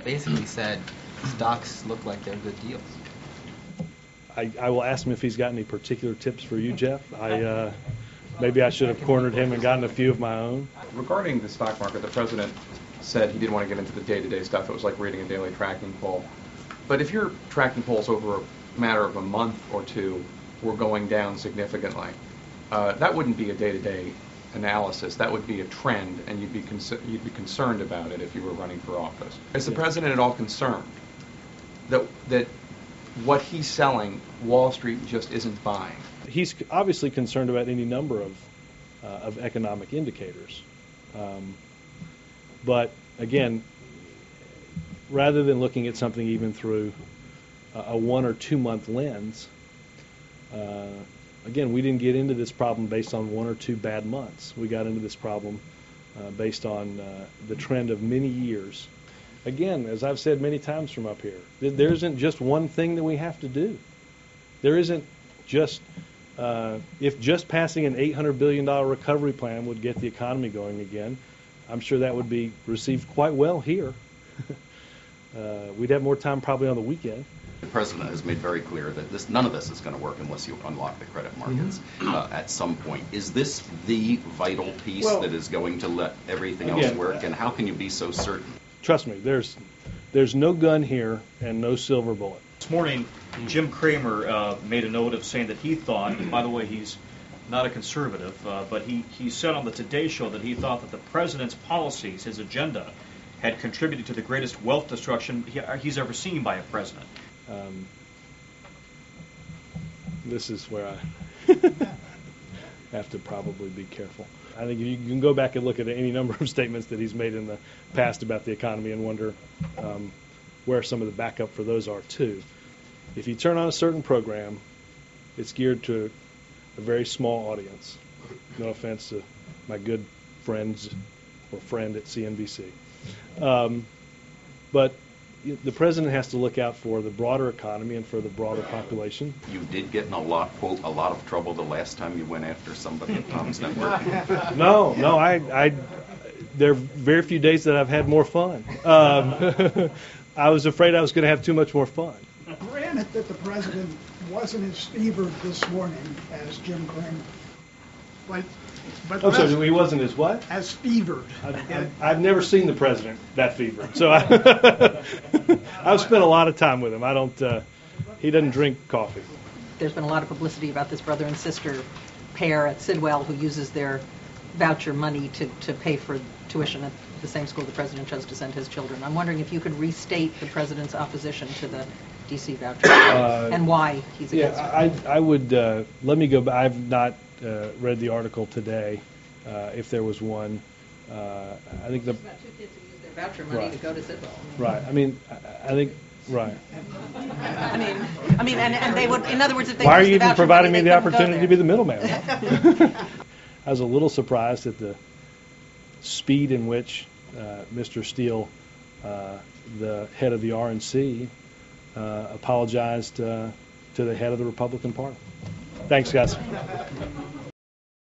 basically said stocks look like they're good deals. I will ask him if he's got any particular tips for you, Jeff. Maybe I should have cornered him and gotten a few of my own. Regarding the stock market, the president said he didn't want to get into the day-to-day stuff. It was like reading a daily tracking poll. But if your tracking polls over a matter of a month or two were going down significantly, that wouldn't be a day-to-day analysis. That would be a trend, and you'd be concerned about it if you were running for office. Is the president at all concerned that what he's selling, Wall Street just isn't buying? He's obviously concerned about any number of economic indicators. But again, rather than looking at something even through a 1 or 2 month lens, again, we didn't get into this problem based on 1 or 2 bad months. We got into this problem based on the trend of many years. Again, as I've said many times from up here, there isn't just one thing that we have to do. There isn't just, if just passing an $800 billion recovery plan would get the economy going again, I'm sure that would be received quite well here. We'd have more time probably on the weekend. The president has made very clear that none of this is going to work unless you unlock the credit markets at some point. Is this the vital piece that is going to let everything else work, and how can you be so certain? Trust me, there's no gun here and no silver bullet. This morning, Jim Cramer made a note of saying that he thought, and by the way, he's not a conservative, but he said on the Today Show that he thought that the president's policies, his agenda, had contributed to the greatest wealth destruction he's ever seen by a president. This is where I have to probably be careful. I think you can go back and look at any number of statements that he's made in the past about the economy and wonder where some of the backup for those are too. If you turn on a certain program, it's geared to a very small audience. No offense to my good friends or friend at CNBC. But the president has to look out for the broader economy and for the broader population. You did get in a lot of trouble the last time you went after somebody at Tom's Network. No, there are very few days that I've had more fun. I was afraid I was going to have too much more fun. Granted that the president wasn't as fevered this morning as Jim Cramer, but so he wasn't as what? As fevered. I've never seen the president that fevered. So I've spent a lot of time with him. He doesn't drink coffee. There's been a lot of publicity about this brother and sister pair at Sidwell who uses their voucher money to pay for tuition at the same school the president chose to send his children. I'm wondering if you could restate the president's opposition to the D.C. voucher and why he's against it. I would, let me go back. I've not read the article today, if there was one. I think There's about 2 kids who use their voucher money to go to Sidwell. Right. I mean, I think, right. I mean, and they would, in other words, if they Why are used you the even voucher providing money, me they the couldn't opportunity go to be the middleman? I was a little surprised at the speed in which Mr. Steele, the head of the RNC, apologized to the head of the Republican Party. Thanks, guys.